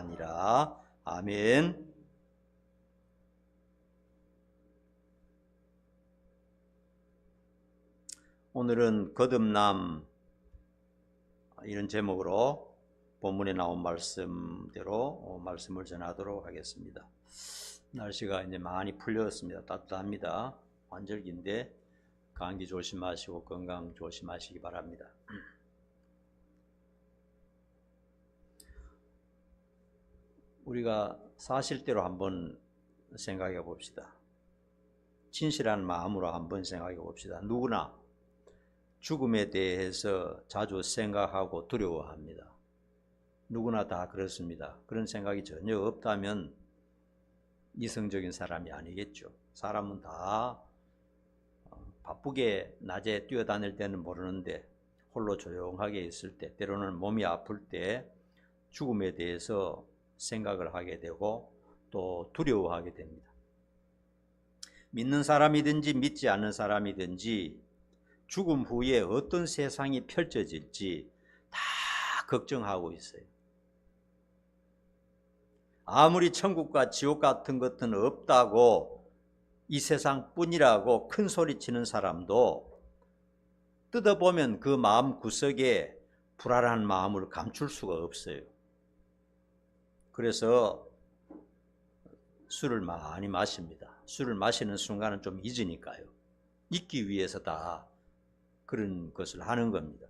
아니라. 아멘. 오늘은 거듭남, 이런 제목으로 본문에 나온 말씀대로 말씀을 전하도록 하겠습니다. 날씨가 이제 많이 풀렸습니다. 따뜻합니다. 환절기인데 감기 조심하시고 건강 조심하시기 바랍니다. 우리가 사실대로 한번 생각해 봅시다. 진실한 마음으로 한번 생각해 봅시다. 누구나 죽음에 대해서 자주 생각하고 두려워합니다. 누구나 다 그렇습니다. 그런 생각이 전혀 없다면 이성적인 사람이 아니겠죠. 사람은 다 바쁘게 낮에 뛰어다닐 때는 모르는데 홀로 조용하게 있을 때, 때로는 몸이 아플 때 죽음에 대해서 생각을 하게 되고 또 두려워하게 됩니다. 믿는 사람이든지 믿지 않는 사람이든지 죽음 후에 어떤 세상이 펼쳐질지 다 걱정하고 있어요. 아무리 천국과 지옥 같은 것은 없다고 이 세상뿐이라고 큰 소리치는 사람도 뜯어보면 그 마음 구석에 불안한 마음을 감출 수가 없어요. 그래서 술을 많이 마십니다. 술을 마시는 순간은 좀 잊으니까요. 잊기 위해서 다 그런 것을 하는 겁니다.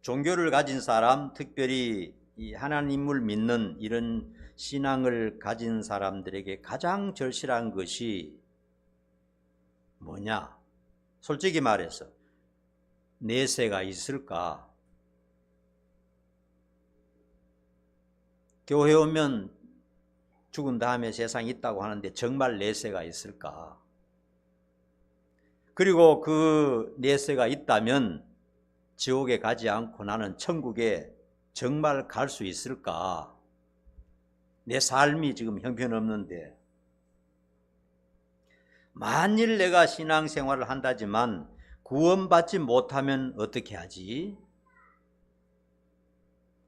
종교를 가진 사람, 특별히 이 하나님을 믿는 이런 신앙을 가진 사람들에게 가장 절실한 것이 뭐냐? 솔직히 말해서 내세가 있을까? 교회 오면 죽은 다음에 세상이 있다고 하는데 정말 내세가 있을까? 그리고 그 내세가 있다면 지옥에 가지 않고 나는 천국에 정말 갈 수 있을까? 내 삶이 지금 형편없는데 만일 내가 신앙생활을 한다지만 구원받지 못하면 어떻게 하지?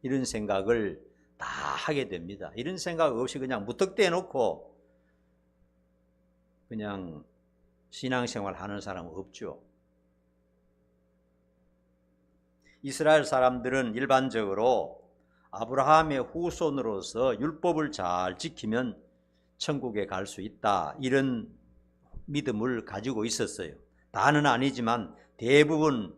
이런 생각을 다 하게 됩니다. 이런 생각 없이 그냥 무턱대해 놓고 그냥 신앙생활 하는 사람은 없죠. 이스라엘 사람들은 일반적으로 아브라함의 후손으로서 율법을 잘 지키면 천국에 갈 수 있다, 이런 믿음을 가지고 있었어요. 다는 아니지만 대부분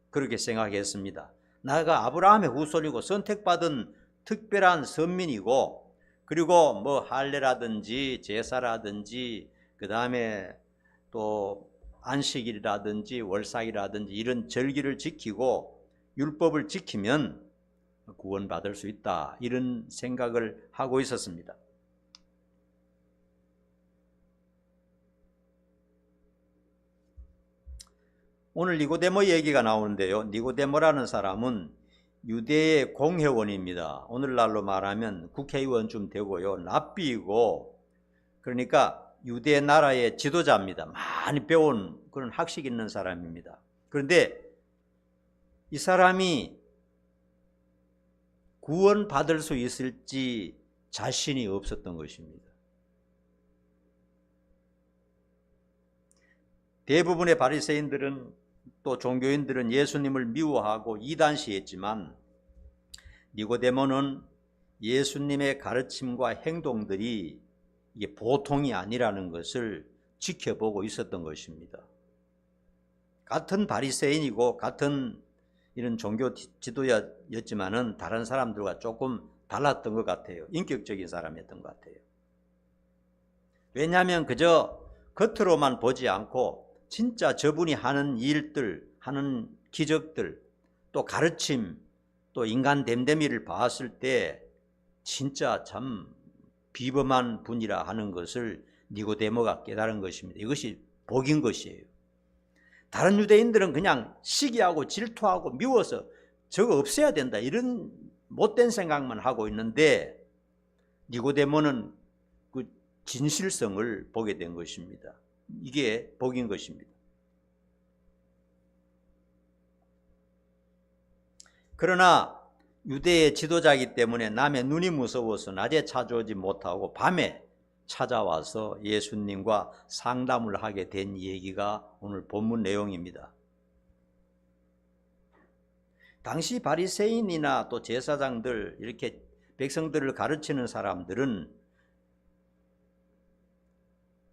그렇게 생각했습니다. 내가 아브라함의 후손이고 선택받은 특별한 선민이고, 그리고 뭐 할례라든지 제사라든지 그 다음에 또 안식일이라든지 월삭이라든지 이런 절기를 지키고 율법을 지키면 구원받을 수 있다, 이런 생각을 하고 있었습니다. 오늘 니고데모 얘기가 나오는데요. 니고데모라는 사람은 유대의 공회원입니다. 오늘날로 말하면 국회의원쯤 되고요. 랍비이고, 그러니까 유대 나라의 지도자입니다. 많이 배운 그런 학식 있는 사람입니다. 그런데 이 사람이 구원받을 수 있을지 자신이 없었던 것입니다. 대부분의 바리새인들은 또 종교인들은 예수님을 미워하고 이단시했지만 니고데모는 예수님의 가르침과 행동들이 이게 보통이 아니라는 것을 지켜보고 있었던 것입니다. 같은 바리새인이고 같은 이런 종교 지도자였지만은 다른 사람들과 조금 달랐던 것 같아요. 인격적인 사람이었던 것 같아요. 왜냐하면 그저 겉으로만 보지 않고 진짜 저분이 하는 일들, 하는 기적들, 또 가르침, 또 인간 됨됨이를 봤을 때 진짜 참 비범한 분이라 하는 것을 니고데모가 깨달은 것입니다. 이것이 복인 것이에요. 다른 유대인들은 그냥 시기하고 질투하고 미워서 저거 없애야 된다, 이런 못된 생각만 하고 있는데 니고데모는 그 진실성을 보게 된 것입니다. 이게 복인 것입니다. 그러나 유대의 지도자이기 때문에 남의 눈이 무서워서 낮에 찾아오지 못하고 밤에 찾아와서 예수님과 상담을 하게 된 얘기가 오늘 본문 내용입니다. 당시 바리새인이나 또 제사장들, 이렇게 백성들을 가르치는 사람들은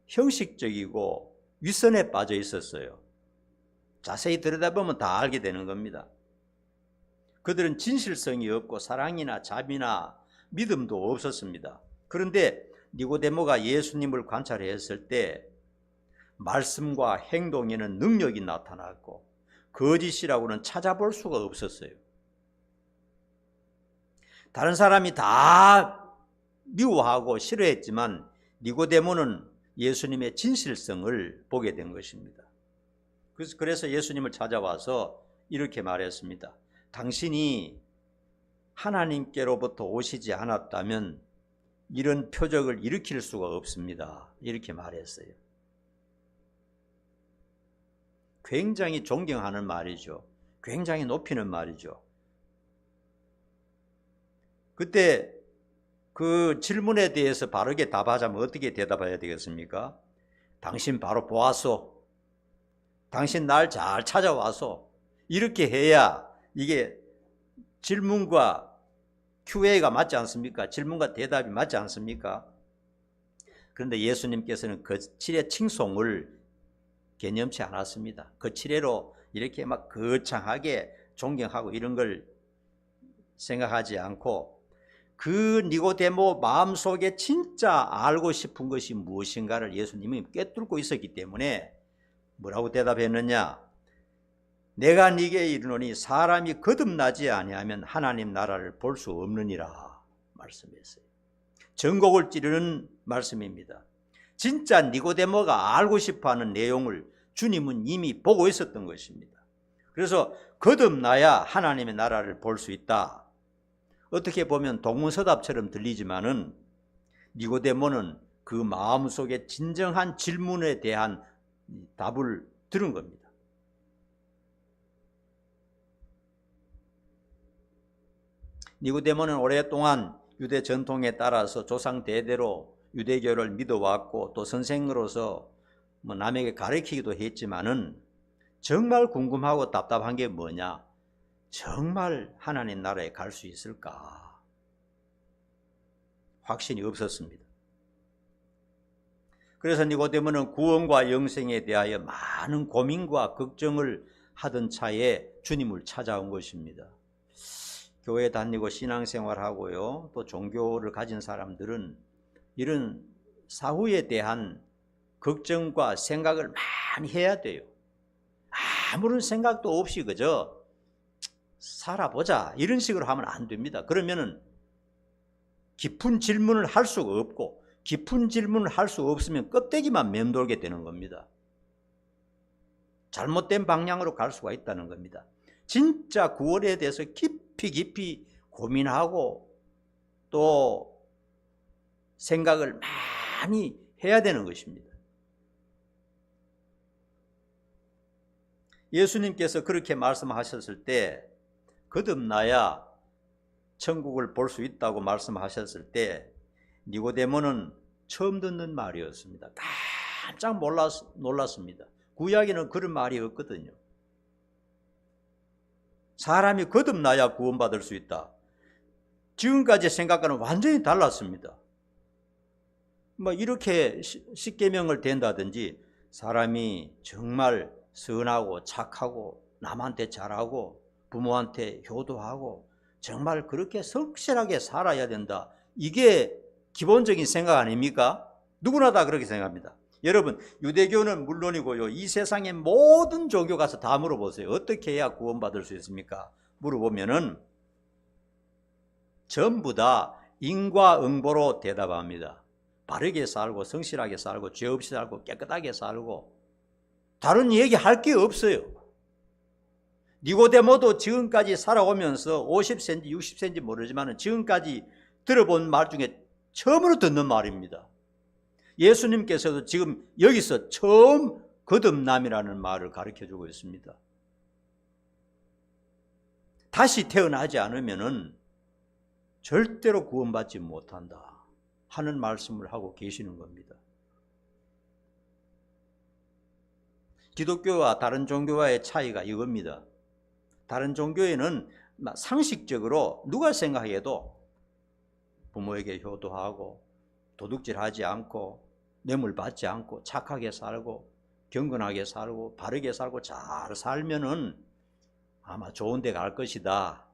형식적이고 윗선에 빠져 있었어요. 자세히 들여다보면 다 알게 되는 겁니다. 그들은 진실성이 없고 사랑이나 자비나 믿음도 없었습니다. 그런데 니고데모가 예수님을 관찰했을 때 말씀과 행동에는 능력이 나타났고 거짓이라고는 찾아볼 수가 없었어요. 다른 사람이 다 미워하고 싫어했지만 니고데모는 예수님의 진실성을 보게 된 것입니다. 그래서 예수님을 찾아와서 이렇게 말했습니다. 당신이 하나님께로부터 오시지 않았다면 이런 표적을 일으킬 수가 없습니다. 이렇게 말했어요. 굉장히 존경하는 말이죠. 굉장히 높이는 말이죠. 그때 그 질문에 대해서 바르게 답하자면 어떻게 대답해야 되겠습니까? 당신 바로 보았소. 당신 날 잘 찾아와서. 이렇게 해야 이게 질문과 Q&A가 맞지 않습니까? 질문과 대답이 맞지 않습니까? 그런데 예수님께서는 거칠의 칭송을 개념치 않았습니다. 거칠애로 이렇게 막 거창하게 존경하고 이런 걸 생각하지 않고 그 니고데모 마음속에 진짜 알고 싶은 것이 무엇인가를 예수님이 꿰뚫고 있었기 때문에 뭐라고 대답했느냐? 내가 네게 이르노니 사람이 거듭나지 아니하면 하나님 나라를 볼 수 없느니라 말씀했어요. 전곡을 찌르는 말씀입니다. 진짜 니고데모가 알고 싶어하는 내용을 주님은 이미 보고 있었던 것입니다. 그래서 거듭나야 하나님의 나라를 볼 수 있다. 어떻게 보면 동문서답처럼 들리지만은 니고데모는 그 마음속에 진정한 질문에 대한 답을 들은 겁니다. 니고데모는 오랫동안 유대 전통에 따라서 조상 대대로 유대교를 믿어왔고 또 선생으로서 남에게 가르치기도 했지만은 정말 궁금하고 답답한 게 뭐냐? 정말 하나님 나라에 갈 수 있을까? 확신이 없었습니다. 그래서 니고데모는 구원과 영생에 대하여 많은 고민과 걱정을 하던 차에 주님을 찾아온 것입니다. 교회 다니고 신앙생활하고요, 또 종교를 가진 사람들은 이런 사후에 대한 걱정과 생각을 많이 해야 돼요. 아무런 생각도 없이 그저 살아보자 이런 식으로 하면 안 됩니다. 그러면은 깊은 질문을 할 수가 없고 깊은 질문을 할 수 없으면 껍데기만 맴돌게 되는 겁니다. 잘못된 방향으로 갈 수가 있다는 겁니다. 진짜 구원에 대해서 깊이 고민하고 또 생각을 많이 해야 되는 것입니다. 예수님께서 그렇게 말씀하셨을 때 거듭나야 천국을 볼 수 있다고 말씀하셨을 때 니고데모는 처음 듣는 말이었습니다. 깜짝 놀랐습니다. 구약에는 그런 말이 없거든요. 사람이 거듭나야 구원받을 수 있다. 지금까지 생각과는 완전히 달랐습니다. 이렇게 십계명을 댄다든지 사람이 정말 선하고 착하고 남한테 잘하고 부모한테 효도하고 정말 그렇게 성실하게 살아야 된다. 이게 기본적인 생각 아닙니까? 누구나 다 그렇게 생각합니다. 여러분, 유대교는 물론이고요, 이 세상의 모든 종교 가서 다 물어보세요. 어떻게 해야 구원받을 수 있습니까? 물어보면은 전부 다 인과응보로 대답합니다. 바르게 살고 성실하게 살고 죄 없이 살고 깨끗하게 살고 다른 얘기할 게 없어요. 니고데모도 지금까지 살아오면서 50cm, 60cm 모르지만 지금까지 들어본 말 중에 처음으로 듣는 말입니다. 예수님께서도 지금 여기서 처음 거듭남이라는 말을 가르쳐주고 있습니다. 다시 태어나지 않으면은 절대로 구원받지 못한다 하는 말씀을 하고 계시는 겁니다. 기독교와 다른 종교와의 차이가 이겁니다. 다른 종교에는 상식적으로 누가 생각해도 부모에게 효도하고 도둑질하지 않고 뇌물 받지 않고 착하게 살고 경건하게 살고 바르게 살고 잘 살면은 아마 좋은 데 갈 것이다.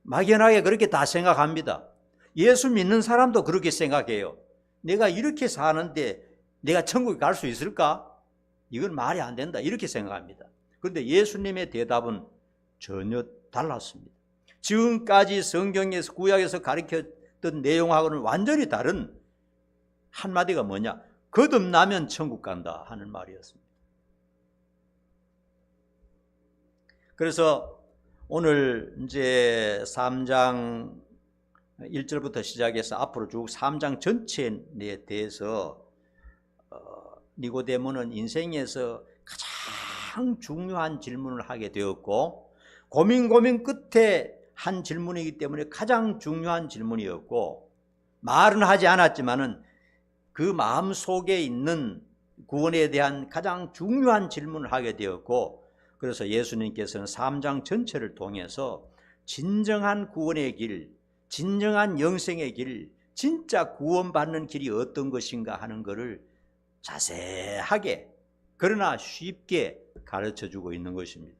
막연하게 그렇게 다 생각합니다. 예수 믿는 사람도 그렇게 생각해요. 내가 이렇게 사는데 내가 천국에 갈 수 있을까? 이건 말이 안 된다. 이렇게 생각합니다. 그런데 예수님의 대답은 전혀 달랐습니다. 지금까지 성경에서 구약에서 가르쳤던 내용하고는 완전히 다른 한마디가 뭐냐? 거듭나면 천국 간다 하는 말이었습니다. 그래서 오늘 이제 3장 1절부터 시작해서 앞으로 쭉 3장 전체에 대해서 니고데모는 인생에서 가장 중요한 질문을 하게 되었고 고민 끝에 한 질문이기 때문에 가장 중요한 질문이었고 말은 하지 않았지만은 그 마음 속에 있는 구원에 대한 가장 중요한 질문을 하게 되었고 그래서 예수님께서는 3장 전체를 통해서 진정한 구원의 길, 진정한 영생의 길, 진짜 구원받는 길이 어떤 것인가 하는 것을 자세하게 그러나 쉽게 가르쳐주고 있는 것입니다.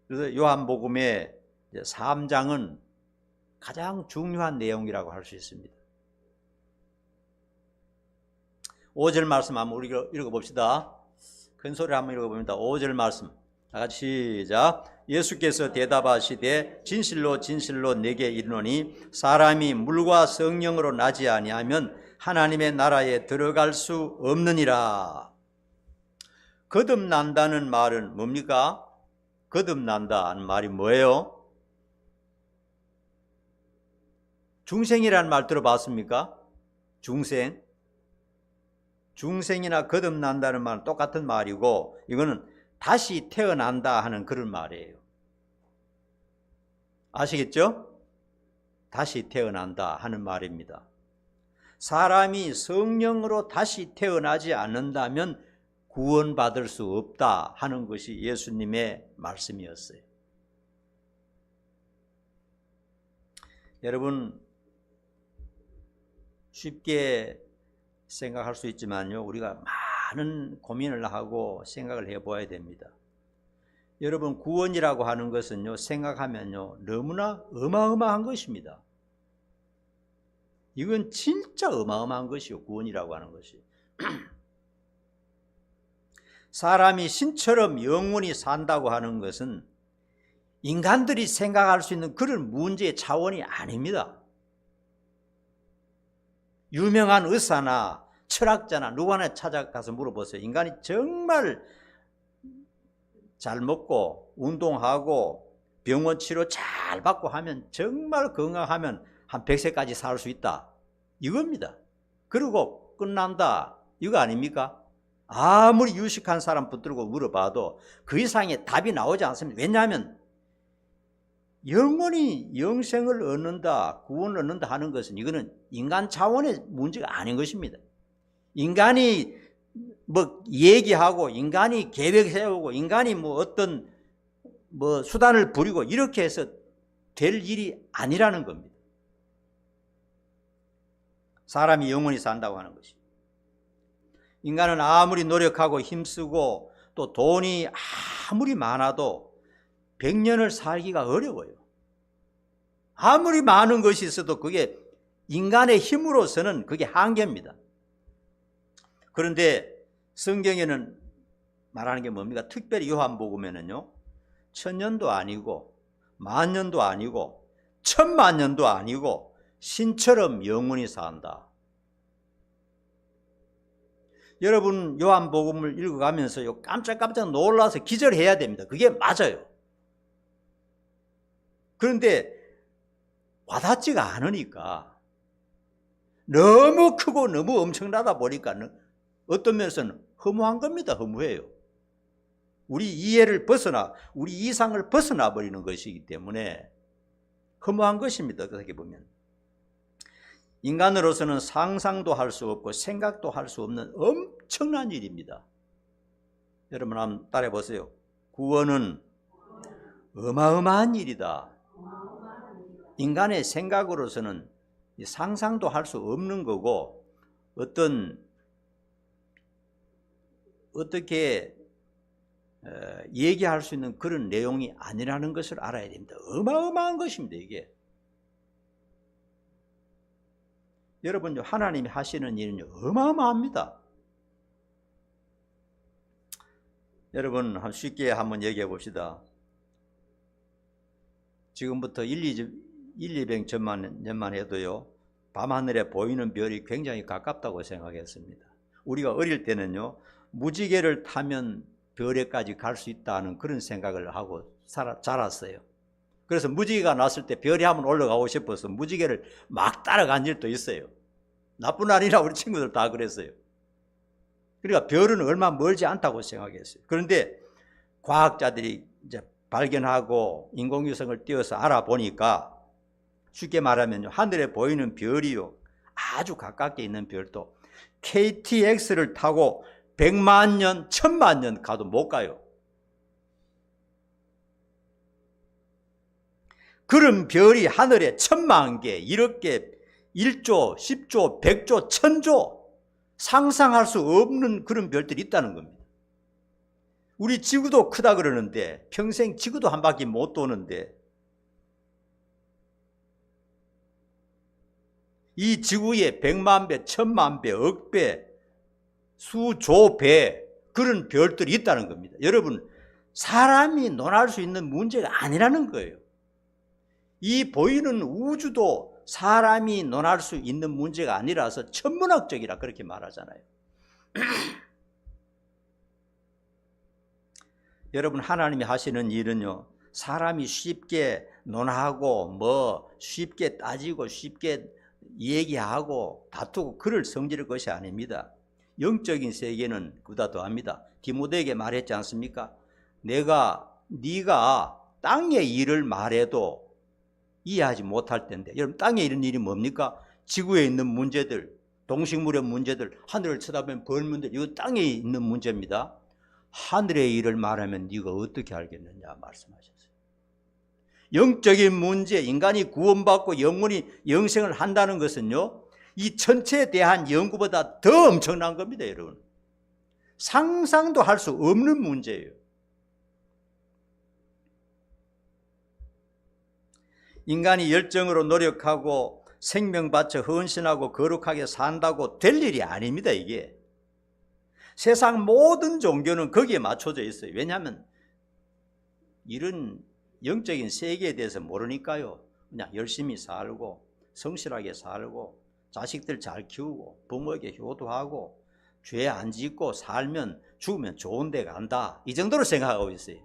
그래서 요한복음의 3장은 가장 중요한 내용이라고 할 수 있습니다. 5절 말씀 한번 우리 읽어봅시다. 큰 소리로 한번 읽어봅니다. 5절 말씀 다 같이 시작. 예수께서 대답하시되 진실로 진실로 내게 이르노니 사람이 물과 성령으로 나지 아니하면 하나님의 나라에 들어갈 수 없느니라. 거듭난다는 말은 뭡니까? 거듭난다는 말이 뭐예요? 중생이라는 말 들어봤습니까? 중생이나 거듭난다는 말은 똑같은 말이고 이거는 다시 태어난다 하는 그런 말이에요. 아시겠죠? 다시 태어난다 하는 말입니다. 사람이 성령으로 다시 태어나지 않는다면 구원받을 수 없다 하는 것이 예수님의 말씀이었어요. 여러분 쉽게 생각할 수 있지만요, 우리가 많은 고민을 하고 생각을 해봐야 됩니다. 여러분 구원이라고 하는 것은요, 생각하면요 너무나 어마어마한 것입니다. 이건 진짜 어마어마한 것이요, 구원이라고 하는 것이. 사람이 신처럼 영원히 산다고 하는 것은 인간들이 생각할 수 있는 그런 문제의 차원이 아닙니다. 유명한 의사나 철학자나 누구 하나 찾아가서 물어보세요. 인간이 정말 잘 먹고 운동하고 병원 치료 잘 받고 하면 정말 건강하면 한 100세까지 살 수 있다. 이겁니다. 그리고 끝난다. 이거 아닙니까? 아무리 유식한 사람 붙들고 물어봐도 그 이상의 답이 나오지 않습니다. 왜냐하면 영원히 영생을 얻는다, 구원을 얻는다 하는 것은 이거는 인간 차원의 문제가 아닌 것입니다. 인간이 뭐 얘기하고 인간이 계획 세우고 인간이 뭐 어떤 뭐 수단을 부리고 이렇게 해서 될 일이 아니라는 겁니다. 사람이 영원히 산다고 하는 것이. 인간은 아무리 노력하고 힘쓰고 또 돈이 아무리 많아도 100년을 살기가 어려워요. 아무리 많은 것이 있어도 그게 인간의 힘으로서는 그게 한계입니다. 그런데 성경에는 말하는 게 뭡니까? 특별히 요한복음에는요, 1000년도 아니고 만년도 아니고 1000만년도 아니고 신처럼 영원히 산다. 여러분 요한복음을 읽어가면서 깜짝깜짝 놀라서 기절해야 됩니다. 그게 맞아요. 그런데 와닿지가 않으니까, 너무 크고 너무 엄청나다 보니까 어떤 면에서는 허무한 겁니다. 허무해요. 우리 이해를 벗어나, 우리 이상을 벗어나 버리는 것이기 때문에 허무한 것입니다. 그렇게 보면 인간으로서는 상상도 할 수 없고 생각도 할 수 없는 엄청난 일입니다. 여러분 한번 따라해 보세요. 구원은 어마어마한 일이다. 인간의 생각으로서는 상상도 할 수 없는 거고 어떻게 얘기할 수 있는 그런 내용이 아니라는 것을 알아야 됩니다. 어마어마한 것입니다. 이게 여러분 하나님이 하시는 일은 어마어마합니다. 여러분 쉽게 한번 얘기해 봅시다. 지금부터 200년 년만 해도요 밤하늘에 보이는 별이 굉장히 가깝다고 생각했습니다. 우리가 어릴 때는요 무지개를 타면 별에까지 갈 수 있다는 그런 생각을 하고 자랐어요. 그래서 무지개가 났을 때 별이 한번 올라가고 싶어서 무지개를 막 따라간 일도 있어요. 나뿐 아니라 우리 친구들 다 그랬어요. 그러니까 별은 얼마 멀지 않다고 생각했어요. 그런데 과학자들이 이제 발견하고 인공위성을 띄워서 알아보니까 쉽게 말하면 하늘에 보이는 별이요 아주 가깝게 있는 별도 KTX를 타고 100만 년, 1000만 년 가도 못 가요. 그런 별이 하늘에 1000만 개, 이렇게 1조, 10조, 100조, 1000조 상상할 수 없는 그런 별들이 있다는 겁니다. 우리 지구도 크다 그러는데 평생 지구도 한 바퀴 못 도는데 이 지구에 100만 배, 1000만 배, 억 배, 수조 배 그런 별들이 있다는 겁니다. 여러분 사람이 논할 수 있는 문제가 아니라는 거예요. 이 보이는 우주도 사람이 논할 수 있는 문제가 아니라서 천문학적이라 그렇게 말하잖아요. 여러분 하나님이 하시는 일은요 사람이 쉽게 논하고 쉽게 따지고 쉽게 얘기하고 다투고 그럴 성질의 것이 아닙니다. 영적인 세계는 그보다 더합니다. 디모데에게 말했지 않습니까? 네가 땅의 일을 말해도 이해하지 못할 텐데 여러분 땅에 이런 일이 뭡니까? 지구에 있는 문제들, 동식물의 문제들, 하늘을 쳐다보면 벌문들 이거 땅에 있는 문제입니다. 하늘의 일을 말하면 네가 어떻게 알겠느냐 말씀하셨어요. 영적인 문제, 인간이 구원받고 영원히 영생을 한다는 것은요 이 천체에 대한 연구보다 더 엄청난 겁니다. 여러분 상상도 할 수 없는 문제예요. 인간이 열정으로 노력하고 생명 바쳐 헌신하고 거룩하게 산다고 될 일이 아닙니다. 이게 세상 모든 종교는 거기에 맞춰져 있어요. 왜냐하면 이런 영적인 세계에 대해서 모르니까요 그냥 열심히 살고 성실하게 살고 자식들 잘 키우고 부모에게 효도하고 죄 안 짓고 살면 죽으면 좋은 데 간다 이 정도로 생각하고 있어요.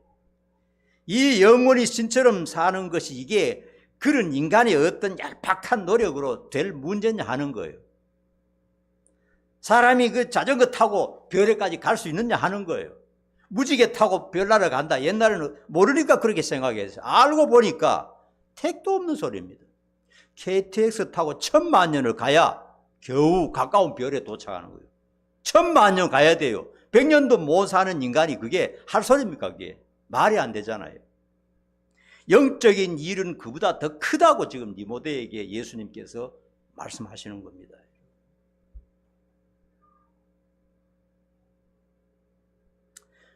이 영원히 신처럼 사는 것이 이게 그런 인간의 어떤 얄팍한 노력으로 될 문제냐 하는 거예요. 사람이 그 자전거 타고 별에까지 갈 수 있느냐 하는 거예요. 무지개 타고 별나라 간다. 옛날에는 모르니까 그렇게 생각했어요. 알고 보니까 택도 없는 소리입니다. KTX 타고 1000만 년을 가야 겨우 가까운 별에 도착하는 거예요. 1000만 년 가야 돼요. 100년도 못 사는 인간이 그게 할 소리입니까? 그게 말이 안 되잖아요. 영적인 일은 그보다 더 크다고 지금 디모데에게 예수님께서 말씀하시는 겁니다.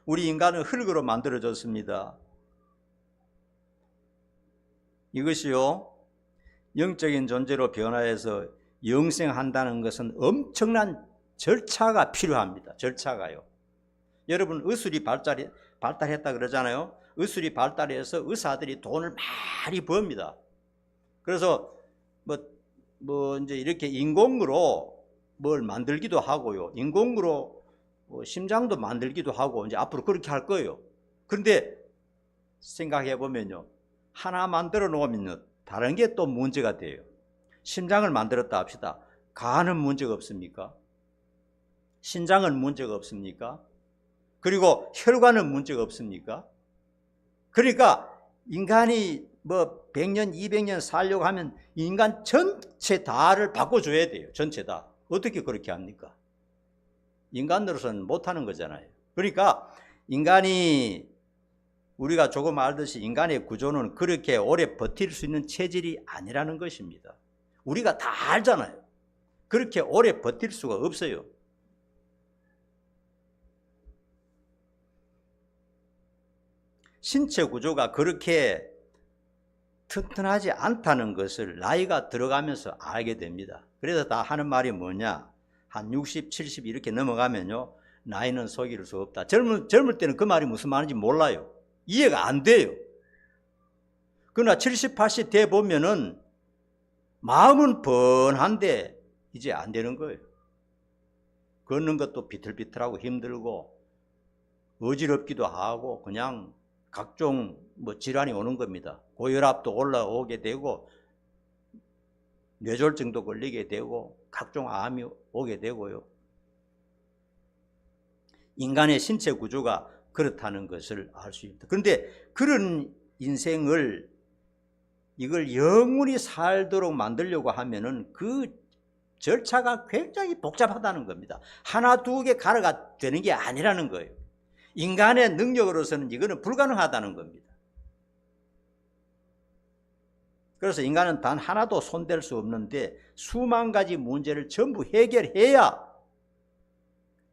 우리 인간은 흙으로 만들어졌습니다. 이것이요 영적인 존재로 변화해서 영생한다는 것은 엄청난 절차가 필요합니다. 절차가요. 여러분 의술이 발달했다 그러잖아요. 의술이 발달해서 의사들이 돈을 많이 법니다. 그래서 이제 이렇게 인공으로 뭘 만들기도 하고요. 인공으로 심장도 만들기도 하고 이제 앞으로 그렇게 할 거예요. 그런데 생각해 보면요. 하나 만들어 놓으면 다른 게 또 문제가 돼요. 심장을 만들었다 합시다. 간은 문제가 없습니까? 신장은 문제가 없습니까? 그리고 혈관은 문제가 없습니까? 그러니까 인간이 뭐 100년, 200년 살려고 하면 인간 전체 다를 바꿔줘야 돼요. 전체 다. 어떻게 그렇게 합니까? 인간으로서는 못하는 거잖아요. 그러니까 인간이 우리가 조금 알듯이 인간의 구조는 그렇게 오래 버틸 수 있는 체질이 아니라는 것입니다. 우리가 다 알잖아요. 그렇게 오래 버틸 수가 없어요. 신체 구조가 그렇게 튼튼하지 않다는 것을 나이가 들어가면서 알게 됩니다. 그래서 다 하는 말이 뭐냐? 한 60, 70 이렇게 넘어가면요, 나이는 속일 수 없다. 젊을 때는 그 말이 무슨 말인지 몰라요. 이해가 안 돼요. 그러나 70, 80 돼 보면은 마음은 뻔한데 이제 안 되는 거예요. 걷는 것도 비틀비틀하고 힘들고 어지럽기도 하고 그냥 각종 질환이 오는 겁니다. 고혈압도 올라오게 되고 뇌졸중도 걸리게 되고 각종 암이 오게 되고요. 인간의 신체 구조가 그렇다는 것을 알 수 있다. 그런데 그런 인생을 이걸 영원히 살도록 만들려고 하면은 그 절차가 굉장히 복잡하다는 겁니다. 하나 두 개 가르가 되는 게 아니라는 거예요. 인간의 능력으로서는 이거는 불가능하다는 겁니다. 그래서 인간은 단 하나도 손댈 수 없는데 수만 가지 문제를 전부 해결해야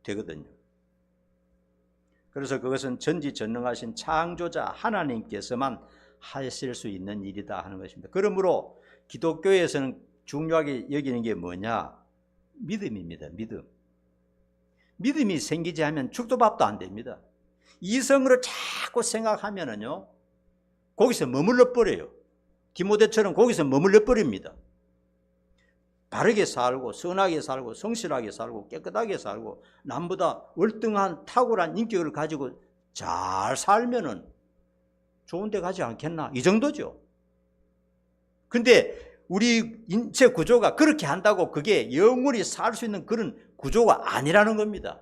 되거든요. 그래서 그것은 전지전능하신 창조자 하나님께서만 하실 수 있는 일이다 하는 것입니다. 그러므로 기독교에서는 중요하게 여기는 게 뭐냐? 믿음입니다. 믿음. 믿음이 생기지 않으면 죽도 밥도 안 됩니다. 이성으로 자꾸 생각하면은요, 거기서 머물러 버려요. 디모데처럼 거기서 머물러 버립니다. 바르게 살고 선하게 살고 성실하게 살고 깨끗하게 살고 남보다 월등한 탁월한 인격을 가지고 잘 살면은 좋은 데 가지 않겠나? 이 정도죠. 근데 우리 인체 구조가 그렇게 한다고 그게 영원히 살 수 있는 그런 구조가 아니라는 겁니다.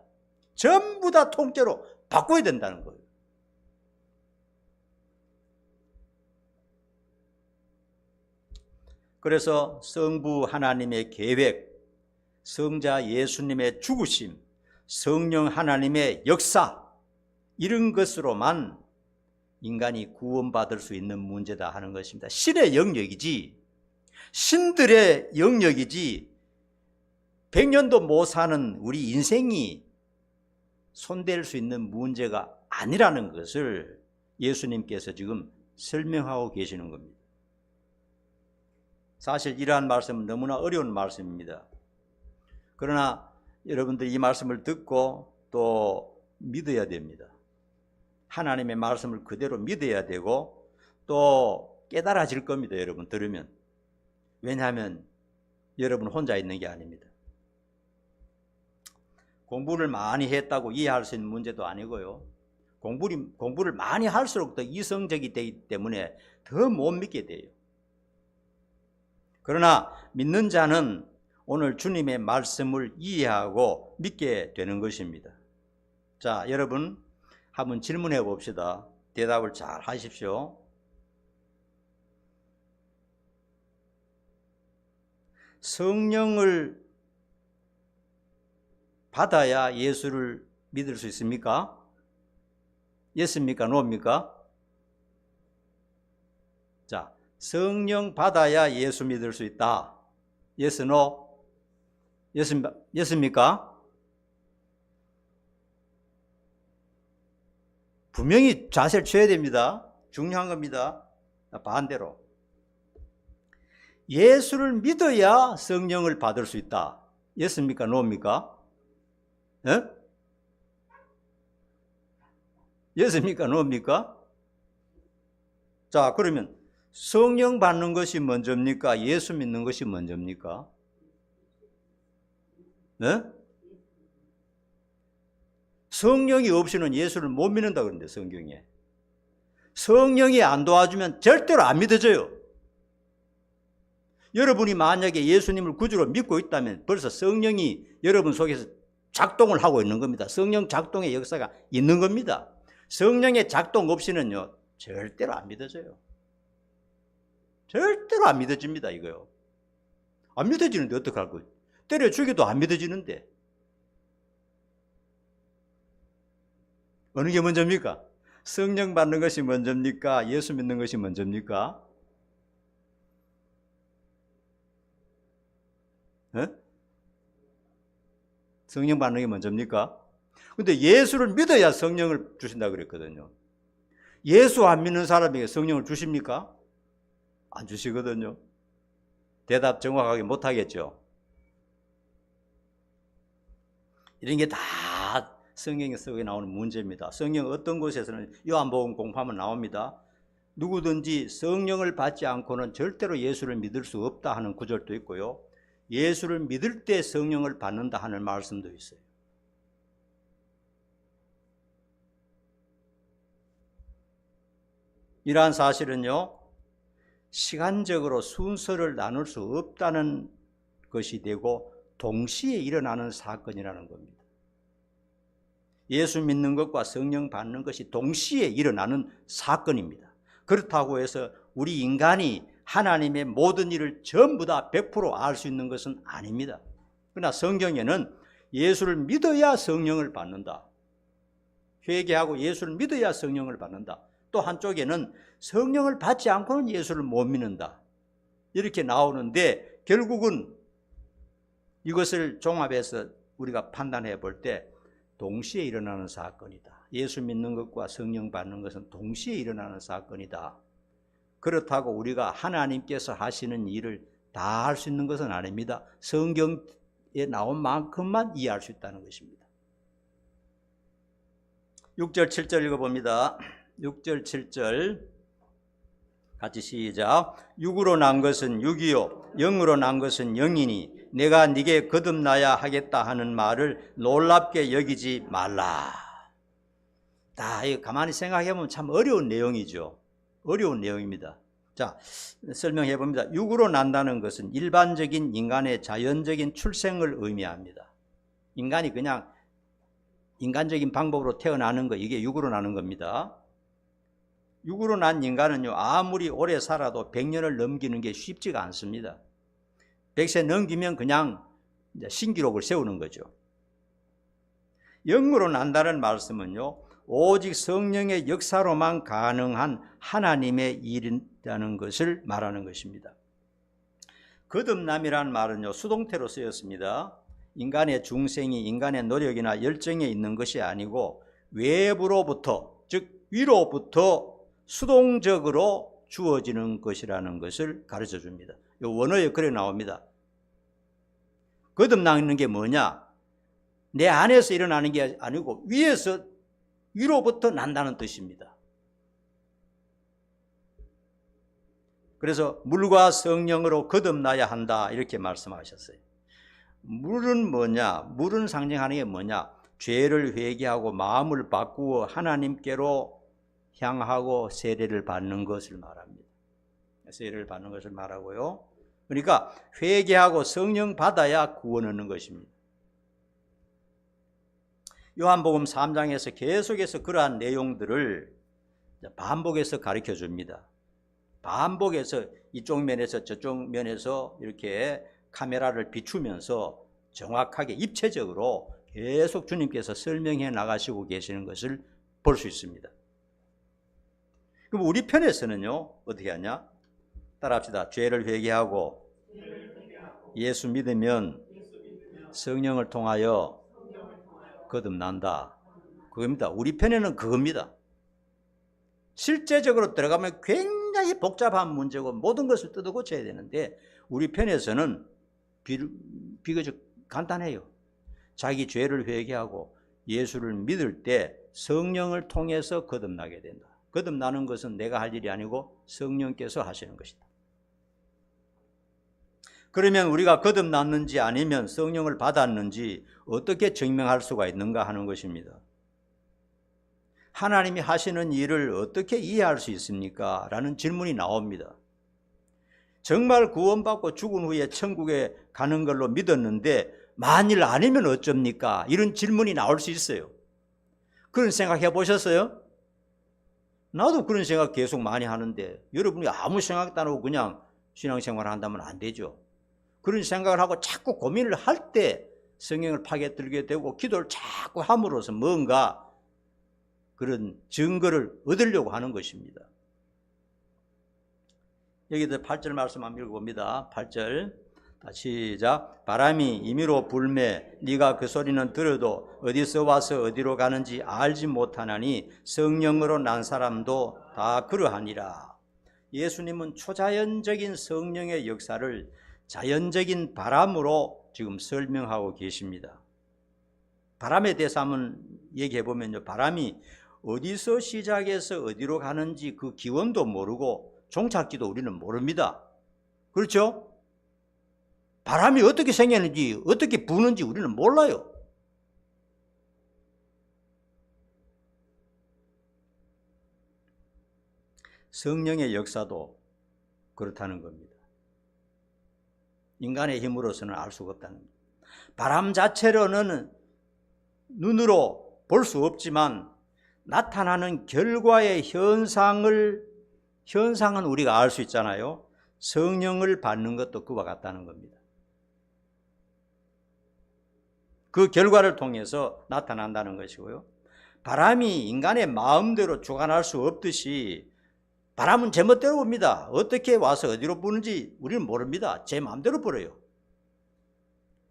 전부 다 통째로 바꿔야 된다는 거예요. 그래서 성부 하나님의 계획, 성자 예수님의 죽으심, 성령 하나님의 역사, 이런 것으로만 인간이 구원받을 수 있는 문제다 하는 것입니다. 신의 영역이지, 신들의 영역이지 100년도 못 사는 우리 인생이 손댈 수 있는 문제가 아니라는 것을 예수님께서 지금 설명하고 계시는 겁니다. 사실 이러한 말씀은 너무나 어려운 말씀입니다. 그러나 여러분들이 이 말씀을 듣고 또 믿어야 됩니다. 하나님의 말씀을 그대로 믿어야 되고 또 깨달아질 겁니다. 여러분 들으면. 왜냐하면 여러분 혼자 있는 게 아닙니다. 공부를 많이 했다고 이해할 수 있는 문제도 아니고요. 공부를 많이 할수록 더 이성적이 되기 때문에 더 못 믿게 돼요. 그러나 믿는 자는 오늘 주님의 말씀을 이해하고 믿게 되는 것입니다. 자, 여러분 한번 질문해 봅시다. 대답을 잘 하십시오. 성령을 받아야 예수를 믿을 수 있습니까? 예스입니까? 노입니까? 자, 성령 받아야 예수 믿을 수 있다. 예스, 노? 예스입니까? 분명히 자세를 취해야 됩니다. 중요한 겁니다. 반대로. 예수를 믿어야 성령을 받을 수 있다. 예스입니까? 노입니까? 예? 예스입니까? 노입니까? 자, 그러면 성령 받는 것이 먼저입니까? 예수 믿는 것이 먼저입니까? 네? 성령이 없이는 예수를 못 믿는다 그러는데 성경에. 성령이 안 도와주면 절대로 안 믿어져요. 여러분이 만약에 예수님을 구주로 믿고 있다면 벌써 성령이 여러분 속에서 작동을 하고 있는 겁니다. 성령 작동의 역사가 있는 겁니다. 성령의 작동 없이는요 절대로 안 믿어져요. 절대로 안 믿어집니다. 이거요. 안 믿어지는데 어떡할 거예요? 때려 죽여도 안 믿어지는데. 어느 게 먼저입니까? 성령 받는 것이 먼저입니까? 예수 믿는 것이 먼저입니까? 성령 받는 게 먼저입니까? 근데 예수를 믿어야 성령을 주신다고 그랬거든요. 예수 안 믿는 사람에게 성령을 주십니까? 안 주시거든요. 대답 정확하게 못 하겠죠. 이런 게 다 성경 속에 나오는 문제입니다. 성경 어떤 곳에서는 요한복음 공부하면 나옵니다. 누구든지 성령을 받지 않고는 절대로 예수를 믿을 수 없다 하는 구절도 있고요. 예수를 믿을 때 성령을 받는다 하는 말씀도 있어요. 이러한 사실은요, 시간적으로 순서를 나눌 수 없다는 것이 되고 동시에 일어나는 사건이라는 겁니다. 예수 믿는 것과 성령 받는 것이 동시에 일어나는 사건입니다. 그렇다고 해서 우리 인간이 하나님의 모든 일을 전부 다 100% 알 수 있는 것은 아닙니다. 그러나 성경에는 예수를 믿어야 성령을 받는다. 회개하고 예수를 믿어야 성령을 받는다. 또 한쪽에는 성령을 받지 않고는 예수를 못 믿는다. 이렇게 나오는데 결국은 이것을 종합해서 우리가 판단해 볼 때 동시에 일어나는 사건이다. 예수 믿는 것과 성령 받는 것은 동시에 일어나는 사건이다. 그렇다고 우리가 하나님께서 하시는 일을 다 할 수 있는 것은 아닙니다. 성경에 나온 만큼만 이해할 수 있다는 것입니다. 6절 7절 읽어봅니다. 6절 7절 같이 시작. 육으로 난 것은 육이요 영으로 난 것은 영이니 내가 네게 거듭나야 하겠다 하는 말을 놀랍게 여기지 말라. 이거 가만히 생각해 보면 참 어려운 내용이죠. 어려운 내용입니다. 자, 설명해 봅니다. 육으로 난다는 것은 일반적인 인간의 자연적인 출생을 의미합니다. 인간이 그냥 인간적인 방법으로 태어나는 거, 이게 육으로 나는 겁니다. 육으로 난 인간은요, 아무리 오래 살아도 100년을 넘기는 게 쉽지가 않습니다. 100세 넘기면 그냥 신기록을 세우는 거죠. 영으로 난다는 말씀은요, 오직 성령의 역사로만 가능한 하나님의 일이라는 것을 말하는 것입니다. 거듭남이라는 말은요, 수동태로 쓰였습니다. 인간의 중생이 인간의 노력이나 열정에 있는 것이 아니고 외부로부터, 즉 위로부터 수동적으로 주어지는 것이라는 것을 가르쳐 줍니다. 이 원어에 그래 나옵니다. 거듭나는 게 뭐냐? 내 안에서 일어나는 게 아니고 위로부터 난다는 뜻입니다. 그래서 물과 성령으로 거듭나야 한다 이렇게 말씀하셨어요. 물은 뭐냐? 물은 상징하는 게 뭐냐? 죄를 회개하고 마음을 바꾸어 하나님께로 향하고 세례를 받는 것을 말합니다. 세례를 받는 것을 말하고요. 그러니까 회개하고 성령 받아야 구원 얻는 것입니다. 요한복음 3장에서 계속해서 그러한 내용들을 반복해서 가르쳐 줍니다. 반복해서 이쪽 면에서 저쪽 면에서 이렇게 카메라를 비추면서 정확하게 입체적으로 계속 주님께서 설명해 나가시고 계시는 것을 볼 수 있습니다. 그럼 우리 편에서는요, 어떻게 하냐? 따라합시다. 죄를 회개하고 예수 믿으면 성령을 통하여 거듭난다. 그겁니다. 우리 편에는 그겁니다. 실제적으로 들어가면 굉장히 복잡한 문제고 모든 것을 뜯어 고쳐야 되는데 우리 편에서는 비교적 간단해요. 자기 죄를 회개하고 예수를 믿을 때 성령을 통해서 거듭나게 된다. 거듭나는 것은 내가 할 일이 아니고 성령께서 하시는 것이다. 그러면 우리가 거듭났는지 아니면 성령을 받았는지 어떻게 증명할 수가 있는가 하는 것입니다. 하나님이 하시는 일을 어떻게 이해할 수 있습니까? 라는 질문이 나옵니다. 정말 구원받고 죽은 후에 천국에 가는 걸로 믿었는데 만일 아니면 어쩝니까? 이런 질문이 나올 수 있어요. 그런 생각해 보셨어요? 나도 그런 생각 계속 많이 하는데 여러분이 아무 생각도 안 하고 그냥 신앙생활을 한다면 안 되죠. 그런 생각을 하고 자꾸 고민을 할 때 성경을 파괴들게 되고 기도를 자꾸 함으로써 뭔가 그런 증거를 얻으려고 하는 것입니다. 여기도 8절 말씀 한번 읽어봅니다. 8절 시작. 바람이 임의로 불매 네가 그 소리는 들어도 어디서 와서 어디로 가는지 알지 못하나니 성령으로 난 사람도 다 그러하니라. 예수님은 초자연적인 성령의 역사를 자연적인 바람으로 지금 설명하고 계십니다. 바람에 대해서 한번 얘기해 보면요, 바람이 어디서 시작해서 어디로 가는지 그 기원도 모르고 종착지도 우리는 모릅니다. 그렇죠? 바람이 어떻게 생겼는지 어떻게 부는지 우리는 몰라요. 성령의 역사도 그렇다는 겁니다. 인간의 힘으로서는 알 수가 없다는 겁니다. 바람 자체로는 눈으로 볼 수 없지만 나타나는 결과의 현상은 우리가 알 수 있잖아요. 성령을 받는 것도 그와 같다는 겁니다. 그 결과를 통해서 나타난다는 것이고요. 바람이 인간의 마음대로 주관할 수 없듯이 바람은 제멋대로 붑니다. 어떻게 와서 어디로 부는지 우리는 모릅니다. 제 마음대로 불어요.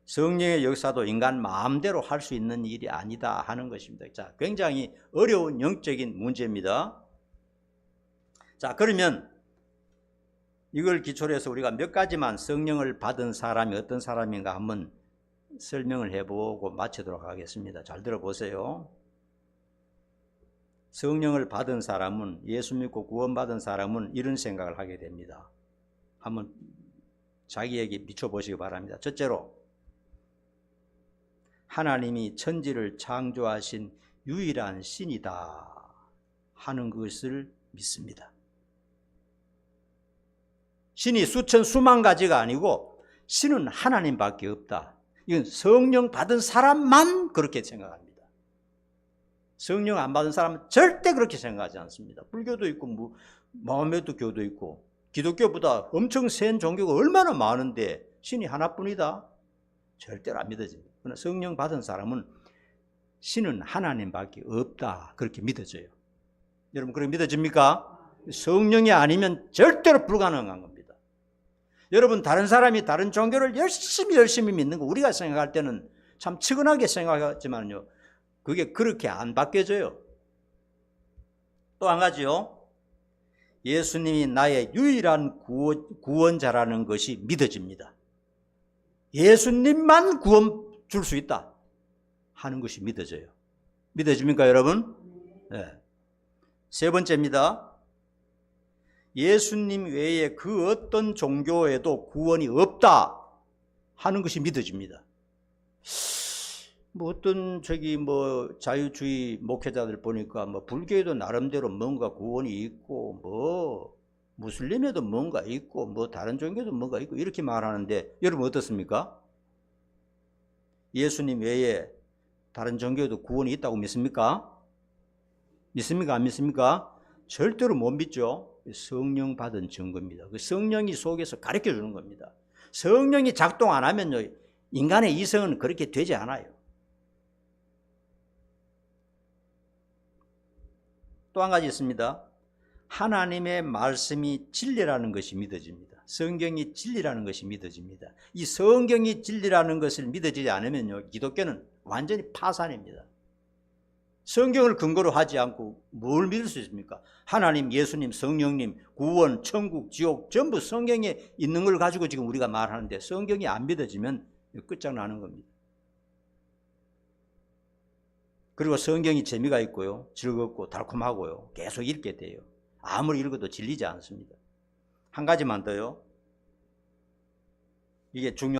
성령의 역사도 인간 마음대로 할 수 있는 일이 아니다 하는 것입니다. 자, 굉장히 어려운 영적인 문제입니다. 자, 그러면 이걸 기초로 해서 우리가 몇 가지만 성령을 받은 사람이 어떤 사람인가 한번 설명을 해보고 마치도록 하겠습니다. 잘 들어보세요. 성령을 받은 사람은, 예수 믿고 구원받은 사람은 이런 생각을 하게 됩니다. 한번 자기에게 비춰보시기 바랍니다. 첫째로, 하나님이 천지를 창조하신 유일한 신이다 하는 것을 믿습니다. 신이 수천 수만 가지가 아니고 신은 하나님밖에 없다. 이건 성령 받은 사람만 그렇게 생각합니다. 성령 안 받은 사람은 절대 그렇게 생각하지 않습니다. 불교도 있고 마호메트 교도 있고 기독교보다 엄청 센 종교가 얼마나 많은데 신이 하나뿐이다? 절대로 안 믿어집니다. 그러나 성령 받은 사람은 신은 하나님밖에 없다 그렇게 믿어져요. 여러분 그렇게 믿어집니까? 성령이 아니면 절대로 불가능한 겁니다. 여러분 다른 사람이 다른 종교를 열심히 믿는 거 우리가 생각할 때는 참 측은하게 생각하지만요, 그게 그렇게 안 바뀌어져요. 또 한 가지요, 예수님이 나의 유일한 구원자라는 것이 믿어집니다. 예수님만 구원 줄 수 있다 하는 것이 믿어져요. 믿어집니까 여러분? 네. 세 번째입니다. 예수님 외에 그 어떤 종교에도 구원이 없다 하는 것이 믿어집니다. 어떤 자유주의 목회자들 보니까 불교에도 나름대로 뭔가 구원이 있고 무슬림에도 뭔가 있고 다른 종교도 뭔가 있고 이렇게 말하는데 여러분 어떻습니까? 예수님 외에 다른 종교에도 구원이 있다고 믿습니까? 믿습니까? 안 믿습니까? 절대로 못 믿죠. 성령 받은 증거입니다. 그 성령이 속에서 가르쳐 주는 겁니다. 성령이 작동 안 하면요, 인간의 이성은 그렇게 되지 않아요. 또 한 가지 있습니다. 하나님의 말씀이 진리라는 것이 믿어집니다. 성경이 진리라는 것이 믿어집니다. 이 성경이 진리라는 것을 믿어지지 않으면요, 기독교는 완전히 파산입니다. 성경을 근거로 하지 않고 뭘 믿을 수 있습니까? 하나님, 예수님, 성령님, 구원, 천국, 지옥 전부 성경에 있는 걸 가지고 지금 우리가 말하는데 성경이 안 믿어지면 끝장나는 겁니다. 그리고 성경이 재미가 있고요, 즐겁고 달콤하고요, 계속 읽게 돼요. 아무리 읽어도 질리지 않습니다. 한 가지만 더요. 이게 중요합니다.